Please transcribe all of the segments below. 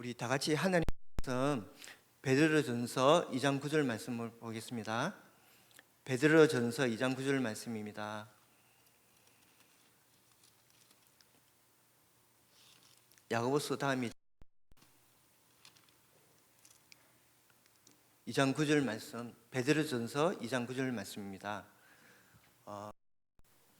우리 다 같이 하나님 말씀 베드로전서 2장 9절 말씀을 보겠습니다. 베드로전서 2장 9절 말씀입니다. 야고보서 다음이 2장 9절 말씀, 베드로전서 2장 9절 말씀입니다.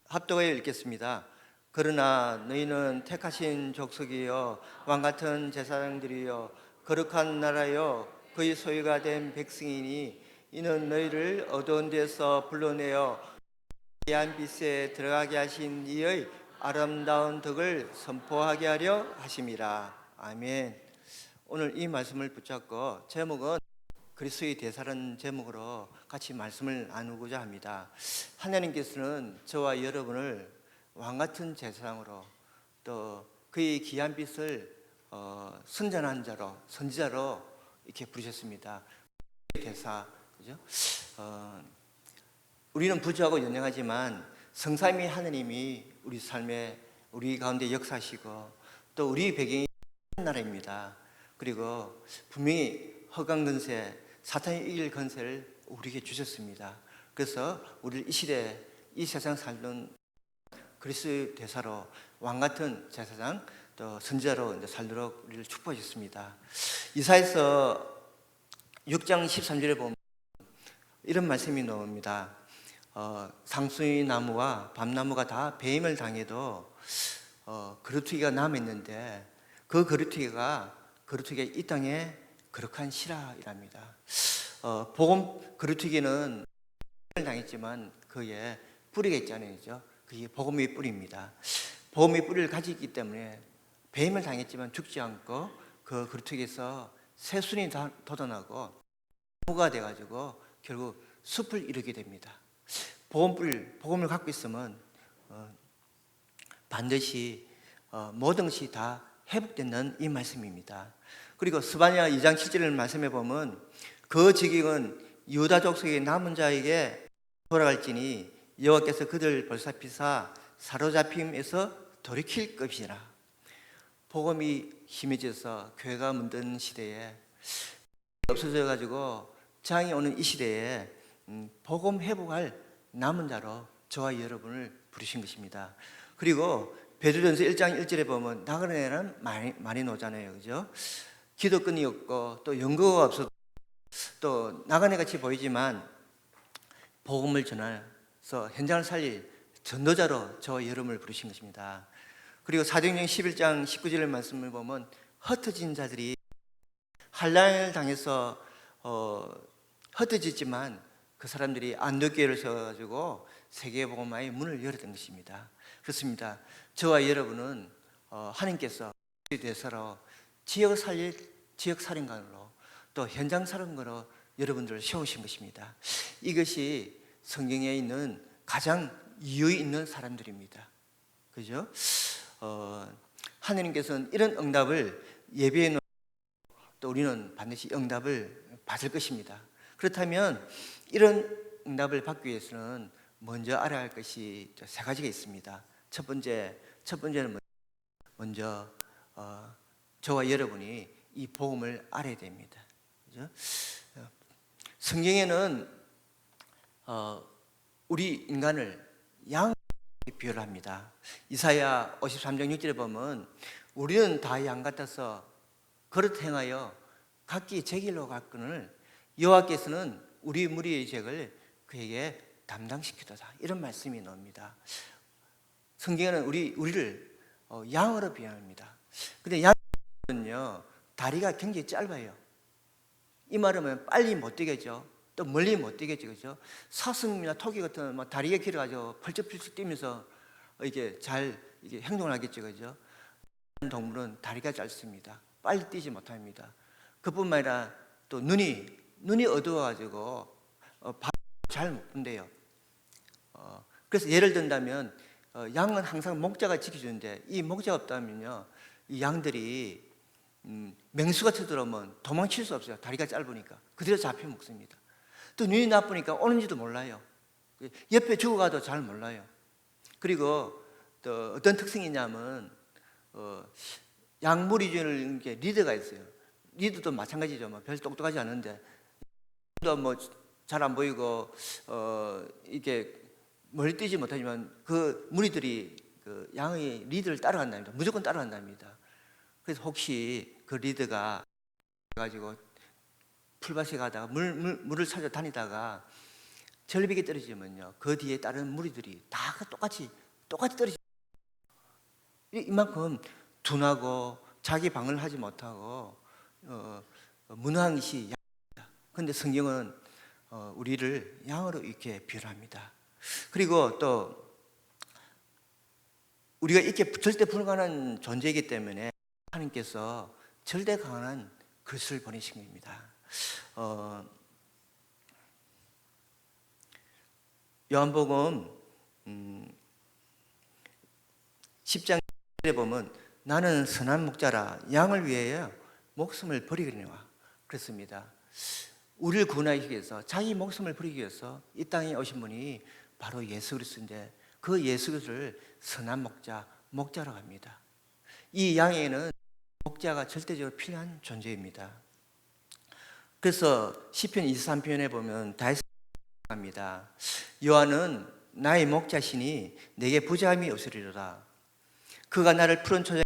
합독하여 읽겠습니다. 그러나 너희는 택하신 족속이여 왕같은 제사장들이여 거룩한 나라여 그의 소유가 된 백성이니 이는 너희를 어두운 데서 불러내어 귀한 빛에 들어가게 하신 이의 아름다운 덕을 선포하게 하려 하심이라. 아멘. 오늘 이 말씀을 붙잡고 제목은 그리스도의 대사라는 제목으로 같이 말씀을 나누고자 합니다. 하나님께서는 저와 여러분을 왕같은 제사장으로 또 그의 귀한 빛을 선전한 자로, 선지자로 이렇게 부르셨습니다. 대사, 그죠? 우리는 부주하고 연약하지만 성삼위 하나님이 우리 삶에 우리 가운데 역사하시고 또 우리 배경이 나라입니다. 그리고 분명히 허강 근세, 사탄이 이길 건세를 우리에게 주셨습니다. 그래서 우리를 이 시대, 이 세상 살던 그리스도의 대사로 왕같은 제사장 또 선지자로 살도록 우리를 축복하셨습니다. 이사야서 6장 13절에 보면 이런 말씀이 나옵니다. 상수리 나무와 밤나무가 다 배임을 당해도 거루튀기가 남았는데 그 거루튀기가 이 땅에 거룩한 실화이랍니다. 복음 거루튀기는 당했지만 그의 뿌리가 있잖아요, 그죠? 그게 복음의 뿌리입니다. 복음의 뿌리를 가지기 때문에 배임을 당했지만 죽지 않고 그 거루튀기에서 새순이 돋아나고 나무가 돼가지고 결국 숲을 이루게 됩니다. 복음을 갖고 있으면 반드시 모든 것이 다 회복되는 이 말씀입니다. 그리고 스바냐 2장 7절 말씀해 보면 그 직임은 유다 족속의 남은 자에게 돌아갈지니 여호와께서 그들 벌사피사 사로잡힘에서 돌이킬 것이라. 복음이 힘해져서 교회가 문드는 시대에 없어져 가지고 장이 오는 이 시대에 복음 회복할 남은 자로 저와 여러분을 부르신 것입니다. 그리고 베드로전서 1장 1절에 보면 나그네는 많이 나오잖아요, 그죠? 기도권이 없고 또 연고가 없어도 또 나그네 같이 보이지만 복음을 전해서 현장을 살릴 전도자로 저와 여러분을 부르신 것입니다. 그리고 사도행전 11장 19절 말씀을 보면 흩어진 자들이 환난을 당해서 흩어졌지만 그 사람들이 안독교회를 세워가지고 세계복음화의 문을 열었던 것입니다. 그렇습니다. 저와 여러분은 하나님께서 대사로 지역사령관으로 또 현장사령관으로 여러분들을 세우신 것입니다. 이것이 성경에 있는 가장 이유 있는 사람들입니다. 그죠? 하나님께서는 이런 응답을 예비해 놓고 또 우리는 반드시 응답을 받을 것입니다. 그렇다면 이런 응답을 받기 위해서는 먼저 알아야 할 것이 세 가지가 있습니다. 첫 번째는 먼저 저와 여러분이 이 복음을 알아야 됩니다. 그죠? 성경에는 우리 인간을 양에 비유를 합니다. 이사야 53장 6절에 보면 우리는 다 양 같아서 그릇 행하여 각기 제 길로 갔거늘 여호와께서는 우리 무리의 죄를 그에게 담당시키도다. 이런 말씀이 나옵니다. 성경에는 우리를 양으로 비유합니다. 근데 양은요 다리가 굉장히 짧아요. 이 말하면 빨리 못 뛰겠죠. 또 멀리 못 뛰겠죠, 그죠? 사슴이나 토끼 같은 다리가 길어가지고 펄쩍펄쩍 뛰면서 이게 잘 행동을 하겠죠, 그죠? 동물은 다리가 짧습니다. 빨리 뛰지 못합니다. 그뿐만 아니라 또 눈이 어두워가지고 잘 못 본대요. 그래서 예를 든다면 양은 항상 목자가 지켜주는데 이 목자가 없다면요 이 양들이 맹수가 쳐들어오면 도망칠 수 없어요. 다리가 짧으니까 그대로 잡혀 먹습니다. 또 눈이 나쁘니까 오는지도 몰라요. 옆에 죽어가도 잘 몰라요. 그리고 또 어떤 특성이 있냐면 양무리 주는 게 리더가 있어요. 리더도 마찬가지죠. 뭐 별 똑똑하지 않은데 뭐 잘 안 보이고 이게 멀리 뛰지 못하지만 그 무리들이 그 양의 리더를 따라간답니다. 무조건 따라간답니다. 그래서 혹시 그 리더가 가지고 풀밭에 가다가 물을 찾아 다니다가 절벽에 떨어지면요, 그 뒤에 다른 무리들이 다 똑같이 떨어지. 이만큼 둔하고 자기 방어를 하지 못하고 무능한 것이 양입니다. 그런데 성경은 우리를 양으로 이렇게 비유합니다. 그리고 또 우리가 이렇게 절대 불가능한 존재이기 때문에 하나님께서 절대 강한 그리스도를 보내신 겁니다. 요한복음 10장에 보면 나는 선한 목자라 양을 위하여 목숨을 버리겠노라 그랬습니다. 우리를 구원하기 위해서 자기 목숨을 버리기 위해서 이 땅에 오신 분이 바로 예수 그리스도인데 그 예수 그리스도를 선한 목자라고 합니다. 이 양에는 목자가 절대적으로 필요한 존재입니다. 그래서 시편 23편에 보면 다윗이 합니다. 여호와는 나의 목자시니 내게 부족함이 없으리로다. 그가 나를 푸른 초장에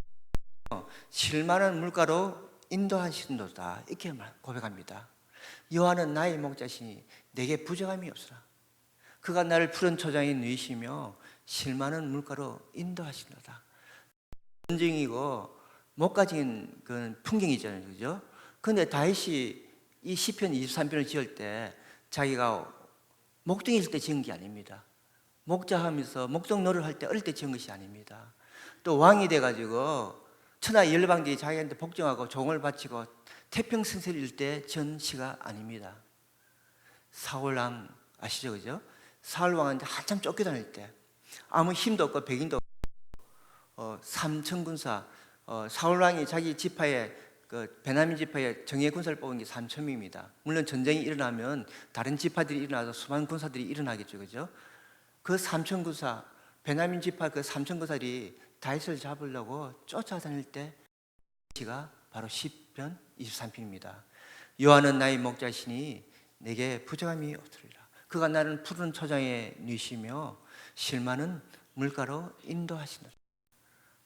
실만한 물가로 인도하신도다. 이렇게 고백합니다. 여호와는 나의 목자시니 내게 부족함이 없으라. 그가 나를 푸른 초장에 누이시며 실만한 물가로 인도하신도다. 전쟁이고 못 가진 그 풍경이잖아요, 그죠? 그런데 다윗이 이 시편 23편을 지을 때 자기가 목동일 때 지은 게 아닙니다. 목자하면서 목동노를 할 때 어릴 때 지은 것이 아닙니다. 또 왕이 돼가지고 천하 열방들이 자기한테 복종하고 종을 바치고 태평성세일 때 지은 시가 아닙니다. 사울왕 아시죠, 그죠? 사울왕한테 한참 쫓겨다닐 때 아무 힘도 없고 백인도 없고 삼천군사 사울왕이 자기 지파에 그 베냐민 지파에 정예 군사를 뽑은 게 3,000명입니다. 물론 전쟁이 일어나면 다른 지파들이 일어나서 수많은 군사들이 일어나겠죠, 그죠? 그 3,000군사 베냐민 지파 그 3,000군사들이 다윗을 잡으려고 쫓아다닐 때 시가 바로 시편 23편입니다. 여호와는 나의 목자시니 내게 부족함이 없으리라. 그가 나를 푸른 초장에 누이시며 실만한 물가로 인도하시노라.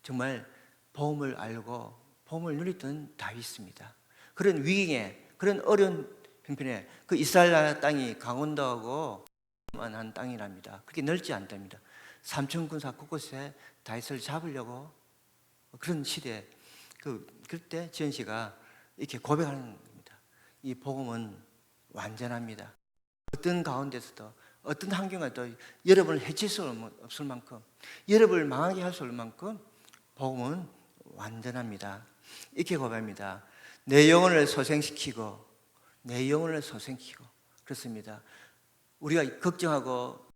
정말 복음을 알고 복음을 누리던 다윗입니다. 그런 위기에 그런 어려운 형편에 그 이스라엘 나라 땅이 강원도하고 한 땅이랍니다. 그렇게 넓지 않답니다. 삼천군사 곳곳에 다윗을 잡으려고 그런 시대에 그때 지은 씨가 이렇게 고백하는 겁니다. 이 복음은 완전합니다. 어떤 가운데서도 어떤 환경에도 여러분을 해칠 수 없을 만큼 여러분을 망하게 할 수 없을 만큼 복음은 완전합니다. 이렇게 고백합니다. 내 영혼을 소생시키고 내 영혼을 소생시키고 그렇습니다. 우리가 걱정하고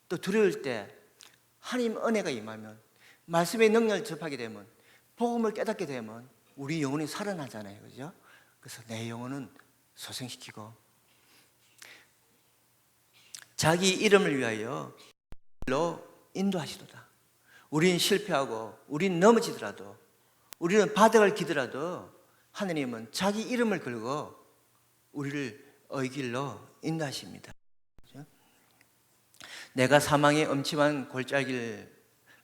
또 두려울 때 하나님 은혜가 임하면 말씀의 능력을 접하게 되면 복음을 깨닫게 되면 우리 영혼이 살아나잖아요, 그죠? 그래서 내 영혼은 소생시키고 자기 이름을 위하여 로 인도하시도다. 우리는 실패하고 우리는 넘어지더라도 우리는 바닥을 기더라도 하느님은 자기 이름을 걸고 우리를 의길로 인도하십니다. 그렇죠? 내가 사망의 엄침한 골짜기를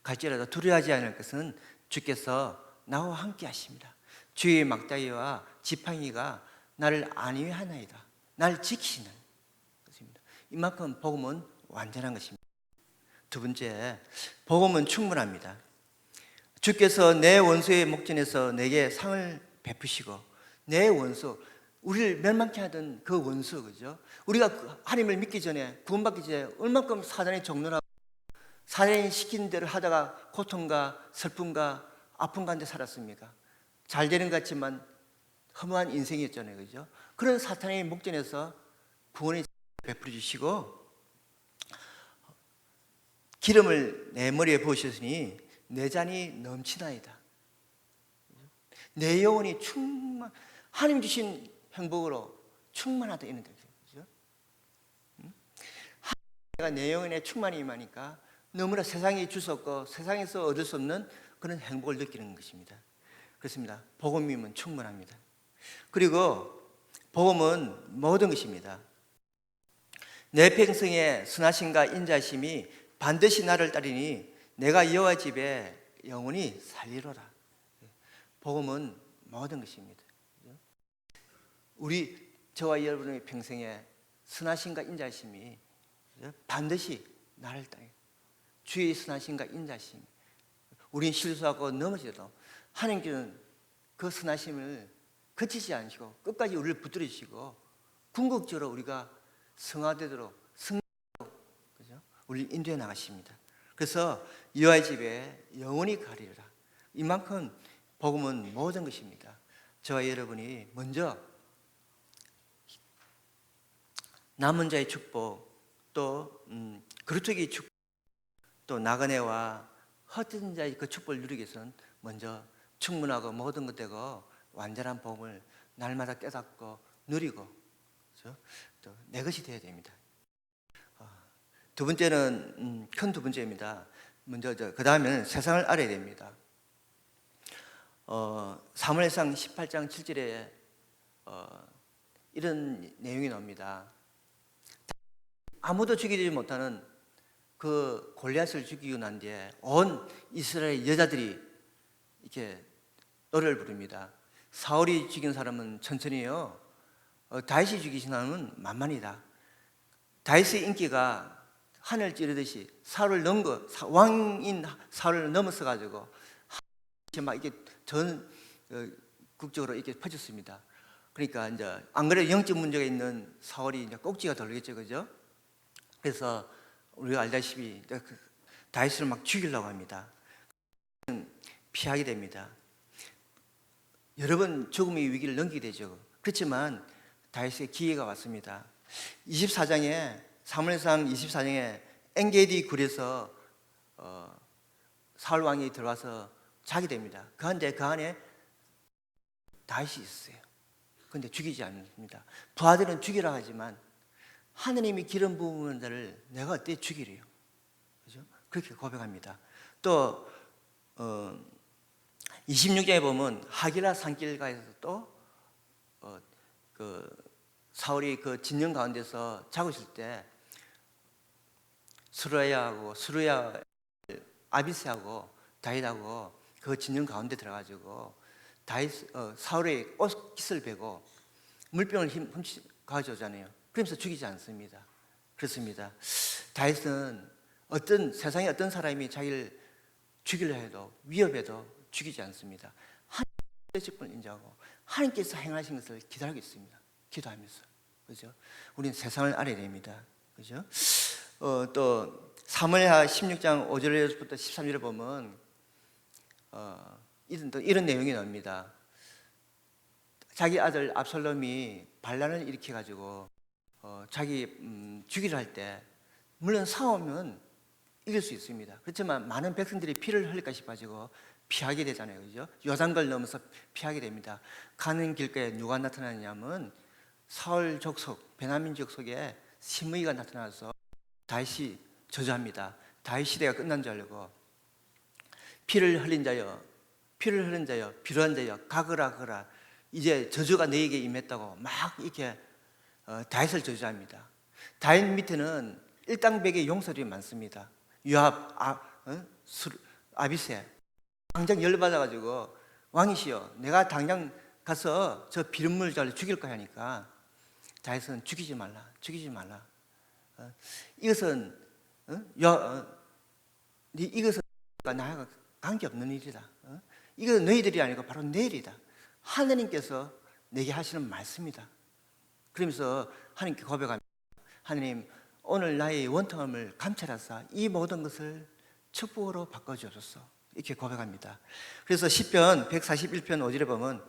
갈지라도 두려워하지 않을 것은 주께서 나와 함께 하십니다. 주의 막다기와 지팡이가 나를 안위하나이다. 나를 지키시는 것입니다. 이만큼 복음은 완전한 것입니다. 두 번째, 복음은 충분합니다. 주께서 내 원수의 목전에서 내게 상을 베푸시고 내 원수, 우리를 멸망케 하던 그 원수, 그죠? 우리가 하나님을 믿기 전에 구원받기 전에 얼마큼 사단의 종로라고 사단이 시키는 대로 하다가 고통과 슬픔과 아픔 가운데 살았습니까? 잘 되는 것 같지만 허무한 인생이었잖아요, 그죠? 그런 사탄의 목전에서 구원의 베풀어 주시고 기름을 내 머리에 부으셨으니 내 잔이 넘치나이다. 내 영혼이 하나님 주신 행복으로 충만하다 이런 뜻이죠. 내가 내 영혼에 충만이 임하니까 너무나 세상이 줄 수 없고 세상에서 얻을 수 없는 그런 행복을 느끼는 것입니다. 그렇습니다. 복음이면 충분합니다. 그리고 복음은 모든 것입니다. 내 평생의 선하심과 인자심이 반드시 나를 따르니 내가 여호와 집에 영원히 살리로라. 복음은 모든 것입니다. 우리 저와 여러분의 평생에 선하심과 인자심이 반드시 나를 따르. 주의 선하심과 인자심. 우린 실수하고 넘어져도 하나님께는 그 선하심을 거치지 않으시고 끝까지 우리를 붙들으시고 궁극적으로 우리가 성화되도록 그죠? 우리를 인도해 나가십니다. 그래서 여호와의 집에 영원히 가리라. 이만큼 복음은 모든 것입니다. 저와 여러분이 먼저 남은 자의 축복, 또 그루터기의 축복, 또 나그네와 헛된 자의 그 축복을 누리기 위해서는 먼저 충분하고 모든 것 되고 완전한 복음을 날마다 깨닫고 누리고, 그렇죠? 또 내 것이 되어야 됩니다. 두 번째는 큰 두 번째입니다. 먼저 그 다음에는 세상을 알아야 됩니다. 사무엘상 18장 7절에 이런 내용이 나옵니다. 아무도 죽이지 못하는 그 골리앗을 죽이고 난 뒤에 온 이스라엘 여자들이 이렇게 노래를 부릅니다. 사울이 죽인 사람은 천천히요, 다윗이 죽이신 사람은 만만이다. 다윗의 인기가 하늘 찌르듯이 사울을 왕인 사울을 넘어서 가지고 막 이게 전 국적으로 이렇게 퍼졌습니다. 그러니까 이제 안 그래도 영적 문제가 있는 사울이 이제 꼭지가 돌겠죠, 그죠? 그래서 우리가 알다시피 다윗을 막 죽이려고 합니다. 피하게 됩니다. 여러 번 죽음의 위기를 넘기게 되죠. 그렇지만 다윗의 기회가 왔습니다. 24장에 사무엘상 24장에 엔게디 굴에서 사울 왕이 들어와서 자게 됩니다. 그런데 그 안에 다윗이 있어요. 그런데 죽이지 않습니다. 부하들은 죽이라 하지만 하느님이 기름 부은 자를 내가 어떻게 죽이래요? 그죠? 그렇게 고백합니다. 또 26장에 보면 하길라 산길가에서 또 그 사울이 그 진영 가운데서 자고 있을 때 수루야 아비스하고 다윗하고 그 진영 가운데 들어가지고 사울의 옷깃을 베고 물병을 훔치 가져오잖아요. 그러면서 죽이지 않습니다. 그렇습니다. 다윗은 세상에 어떤 사람이 자기를 죽이려 해도 위협해도 죽이지 않습니다. 하나님의 직분을 인정하고 하나님께서 행하신 것을 기다리고 있습니다. 기도하면서, 그죠? 우리는 세상을 알아야 됩니다. 그죠? 또 사무엘하 16장 5절부터 13절에 보면 이런 내용이 나옵니다. 자기 아들 압살롬이 반란을 일으켜 가지고 자기 죽이려 할 때 물론 싸우면 이길 수 있습니다. 그렇지만 많은 백성들이 피를 흘릴까 싶어가지고 피하게 되잖아요, 그죠? 요단강을 넘어서 피하게 됩니다. 가는 길가에 누가 나타나냐면 사울 족속, 베냐민 족속에 시므이가 나타나서 다윗이 저주합니다. 다윗 시대가 끝난 줄 알고 피를 흘린 자여, 필요한 자여, 가거라. 이제 저주가 너에게 임했다고 막 이렇게 다윗을 저주합니다. 다윗 밑에는 일당백의 용사들이 많습니다. 요압, 아비새 당장 열받아가지고 왕이시여, 내가 당장 가서 저 비름물 자를 죽일 거야 하니까 다윗은 죽이지 말라. 이것은 이것은 나와 관계없는 일이다. 이것은 너희들이 아니고 바로 내 일이다. 하느님께서 내게 하시는 말씀이다. 그러면서 하나님께 고백합니다. 하느님, 오늘 나의 원통함을 감찰하사 이 모든 것을 축복으로 바꿔주옵소서. 이렇게 고백합니다. 그래서 시편 141편 5절에 보면,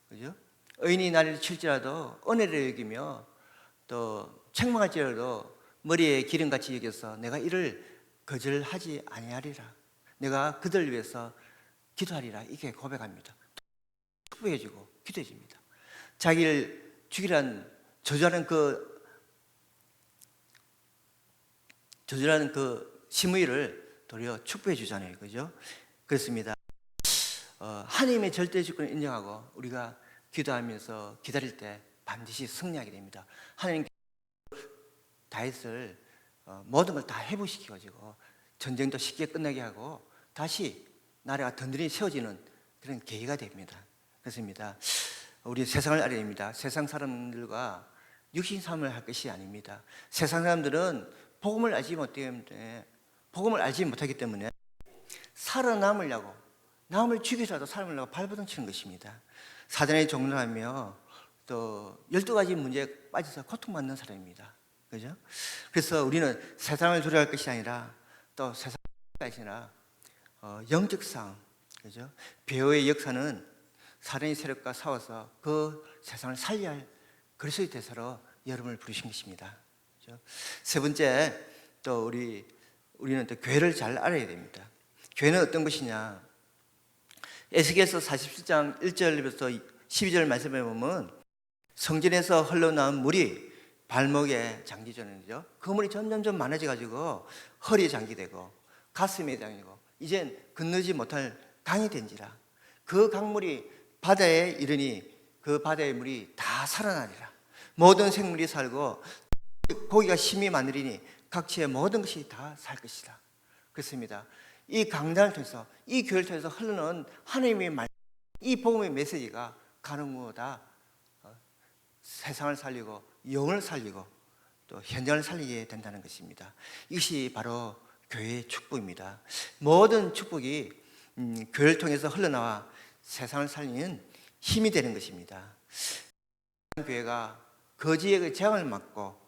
그죠? 의인이 나를 칠지라도 은혜를 여기며 또 책망할지라도 머리에 기름같이 여겨서 내가 이를 거절하지 아니하리라. 내가 그들을 위해서 기도하리라. 이렇게 고백합니다. 축복해주고 기도해줍니다. 자기를 죽이라는 저주하는 그 시므이를 도리어 축복해 주잖아요, 그죠? 그렇습니다. 하나님의 절대 주권을 인정하고 우리가 기도하면서 기다릴 때 반드시 승리하게 됩니다. 하나님 다윗을 모든 걸 다 회복시켜 가지고 전쟁도 쉽게 끝나게 하고 다시 나라가 든든히 세워지는 그런 계기가 됩니다. 그렇습니다. 우리 세상을 알아야 됩니다. 세상 사람들과 육신 삶을 할 것이 아닙니다. 세상 사람들은 복음을 알지 못하기 때문에 살아남으려고 남을 죽이서라도 살아남으려고 발버둥 치는 것입니다. 사단에 종로하며 또 12가지 문제에 빠져서 고통받는 사람입니다. 그죠? 그래서 우리는 세상을 두려워할 것이 아니라 또 세상이 아니라 영적 싸움, 그죠? 배후의 역사는 사단의 세력과 싸워서 그 세상을 살려야 할 그리스도의 대사로 여러분을 부르신 것입니다. 그죠? 세 번째, 또 우리는 또 교회를 잘 알아야 됩니다. 교회는 어떤 것이냐? 에스겔서 47장 1절부터 12절 말씀에 보면 성전에서 흘러나온 물이 발목에 장기전이죠. 그 물이 점점점 많아져 가지고 허리에 장기되고 가슴에 장기고 이젠 건너지 못할 강이 된지라. 그 강물이 바다에 이르니 그 바다의 물이 다 살아나리라. 모든 생물이 살고 고기가 심히 많으리니 각지의 모든 것이 다 살 것이다. 그렇습니다. 이 강단을 통해서 이 교회를 통해서 흘러나온 하나님의 말, 이 복음의 메시지가 가능무다 세상을 살리고 영을 살리고 또 현장을 살리게 된다는 것입니다. 이것이 바로 교회의 축복입니다. 모든 축복이 교회를 통해서 흘러나와 세상을 살리는 힘이 되는 것입니다. 교회가 거지의 재앙을 막고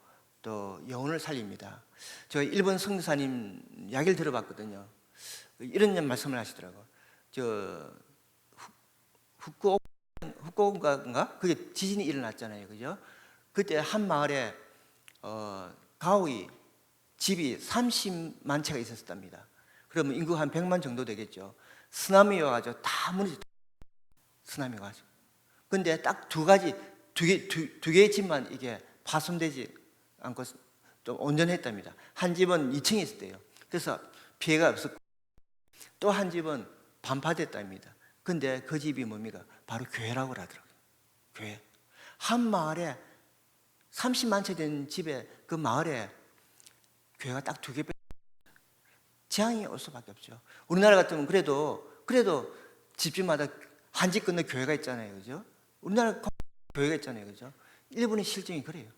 또 영혼을 살립니다. 저 일본 선교사님 이야기를 들어봤거든요. 이런 말씀을 하시더라고요. 후쿠오카인가? 그게 지진이 일어났잖아요. 그죠? 그때 한 마을에 가오이 집이 30만 채가 있었답니다. 그러면 인구 한 100만 정도 되겠죠. 쓰나미 와가지고 다 무너졌다. 쓰나미가 와가지고. 근데 딱 두 개의 집만 이게 파손되지 않고 좀 온전했답니다. 한 집은 2층에 있었대요. 그래서 피해가 없었고 또 한 집은 반파됐답니다. 근데 그 집이 뭡니까? 바로 교회라고 하더라고요. 교회. 한 마을에 30만 채 된 집에 그 마을에 교회가 딱 2개 재앙이 올 수밖에 없죠. 우리나라 같으면 그래도 집집마다 한 집 건너 교회가 있잖아요. 그죠? 우리나라 교회가 있잖아요. 그죠? 일본의 실정이 그래요.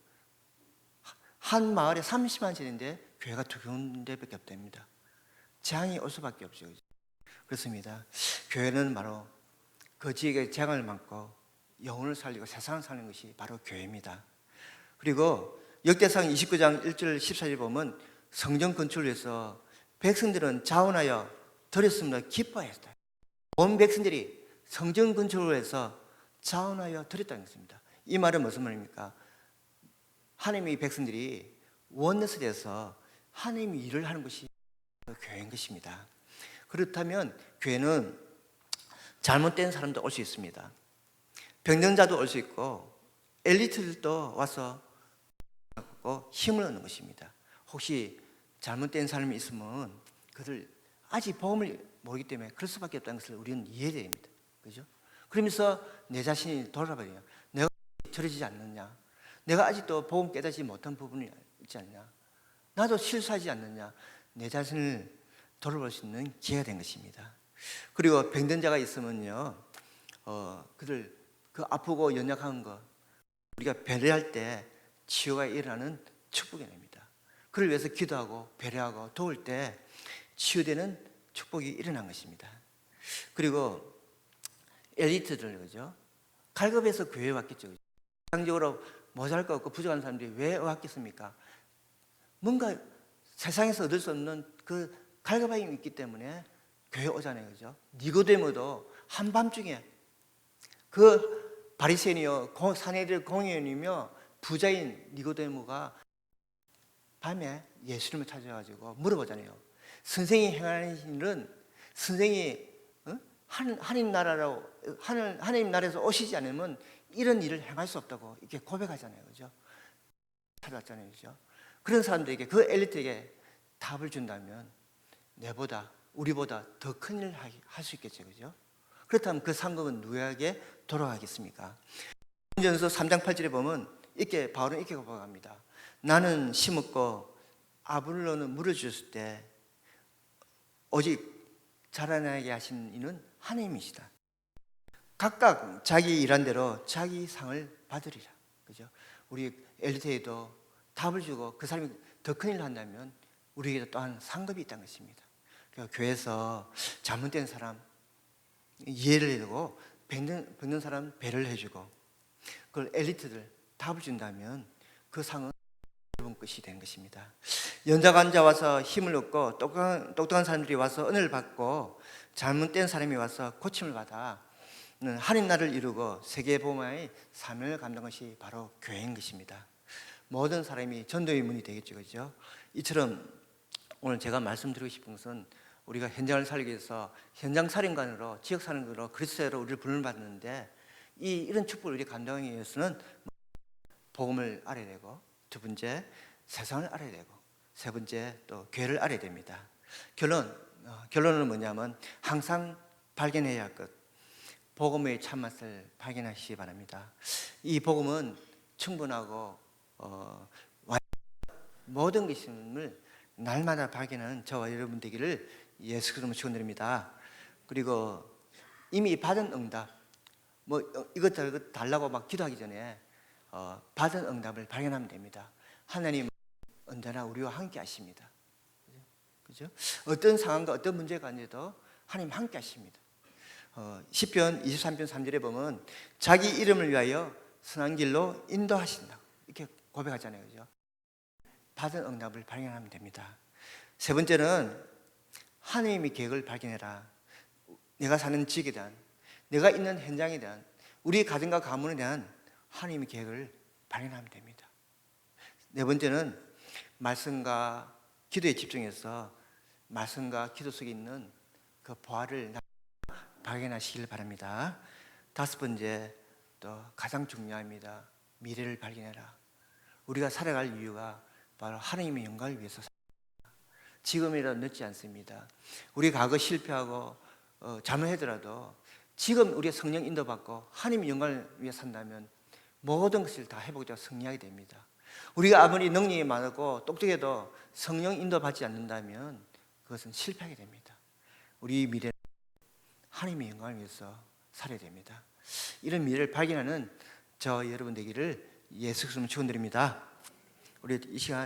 한 마을에 30만 채인데 교회가 2군데밖에 없답니다. 재앙이 올 수밖에 없죠. 그죠? 그렇습니다. 교회는 바로 그 지역의 재앙을 막고 영혼을 살리고 세상을 살리는 것이 바로 교회입니다. 그리고 역대상 29장 1절 14절 보면 성전 건축을 위해서 백성들은 자원하여 드렸습니다. 기뻐했어요. 온 백성들이 성전 건축을 위해서 자원하여 드렸다는 것입니다. 이 말은 무슨 말입니까? 하나님의 백성들이 원내스에서 하나님의 일을 하는 것이 교회인 것입니다. 그렇다면 교회는 잘못된 사람도 올 수 있습니다. 병정자도 올 수 있고 엘리트들도 와서 힘을 얻는 것입니다. 혹시 잘못된 사람이 있으면 그들 아직 복음을 모르기 때문에 그럴 수밖에 없다는 것을 우리는 이해해야 됩니다. 그죠? 그러면서 내 자신이 돌아봐요. 내가 저러지 않느냐? 내가 아직도 복음 깨닫지 못한 부분이 있지 않냐? 나도 실수하지 않느냐? 내 자신을 돌아볼 수 있는 기회가 된 것입니다. 그리고 병든 자가 있으면요, 그들 그 아프고 연약한 거 우리가 배려할 때 치유가 일어나는 축복이 됩니다. 그를 위해서 기도하고 배려하고 도울 때 치유되는 축복이 일어난 것입니다. 그리고 엘리트들, 그죠? 갈급해서 교회에 왔겠죠. 세상적으로 모자랄 거 없고 부족한 사람들이 왜 왔겠습니까? 뭔가 세상에서 얻을 수 없는 그 갈급함이 있기 때문에 교회 오잖아요. 그죠? 니고데모도 한밤중에 그 바리새인이요 사내들 공의원이며 부자인 니고데모가 밤에 예수님을 찾아가지고 물어보잖아요. 선생이 행하는 일은 선생이 하나님 나라에서 오시지 않으면 이런 일을 행할 수 없다고 이렇게 고백하잖아요. 그죠? 찾아왔잖아요. 그죠? 그런 사람들에게 그 엘리트에게 답을 준다면 우리보다 더 큰 일을 할 수 있겠죠. 그죠? 그렇다면 그 상급은 누구에게 돌아가겠습니까? 전서 3장 8절에 보면 바울은 이렇게 고백합니다. 나는 심었고 아볼로는 물을 주셨을 때 오직 자라나게 하신 이는 하나님이시다. 각각 자기 일한 대로 자기 상을 받으리라. 그죠? 우리 엘리트에도 답을 주고 그 사람이 더 큰 일을 한다면 우리에게도 또한 상급이 있다는 것입니다. 그러니까 교회에서 잘못된 사람 이해를 해주고 병든 사람 배를 해주고 그걸 엘리트들 답을 준다면 그 상은 여러분 것이 된 것입니다. 연자가 앉아 와서 힘을 얻고 똑똑한 사람들이 와서 은혜를 받고 잘못된 사람이 와서 고침을 받아 하나님 나라를 이루고 세계 복음화의 사명을 감당한 것이 바로 교회인 것입니다. 모든 사람이 전도의 문이 되겠죠, 그렇죠? 이처럼 오늘 제가 말씀드리고 싶은 것은 우리가 현장을 살기 위해서 현장 사령관으로 지역 사령관으로 그리스도로 우리를 부름을 받는데 이런 축복을 우리 감당하기 위해서는 복음을 알아야 되고 두 번째 세상을 알아야 되고 세 번째 또 교회를 알아야 됩니다. 결론은 뭐냐면 항상 발견해야 할 것, 복음의 참맛을 발견하시기 바랍니다. 이 복음은 충분하고 모든 것임을 날마다 발견하는 저와 여러분 되기를 예수 그리스도로 축원드립니다. 그리고 이미 받은 응답, 이것 달라고 막 기도하기 전에 받은 응답을 발견하면 됩니다. 하나님은 언제나 우리와 함께 하십니다. 그죠? 어떤 상황과 어떤 문제가 아니어도 하나님 함께 하십니다. 시편 23편 3절에 보면 자기 이름을 위하여 선한 길로 인도하신다 이렇게 고백하잖아요. 그죠? 받은 응답을 발견하면 됩니다. 세 번째는 하나님의 계획을 발견해라. 내가 사는 지역에 대한, 내가 있는 현장에 대한, 우리 가정과 가문에 대한 하나님의 계획을 발견하면 됩니다. 네 번째는 말씀과 기도에 집중해서 말씀과 기도 속에 있는 그 보화를 발견하시길 바랍니다. 다섯 번째, 또 가장 중요합니다. 미래를 발견해라. 우리가 살아갈 이유가 바로 하나님의 영광을 위해서 지금이라도 늦지 않습니다. 우리 과거 실패하고 잘못하더라도 지금 우리가 성령 인도받고 하나님의 영광을 위해 산다면 모든 것을 다 회복되어 승리하게 됩니다. 우리가 아무리 능력이 많고 똑똑해도 성령 인도받지 않는다면 그것은 실패하게 됩니다. 우리 미래는 하나님의 영광을 위해서 살아야 됩니다. 이런 미래를 발견하는 저 여러분 되기를 예수 그리스도로 축원드립니다. 우리 이 시간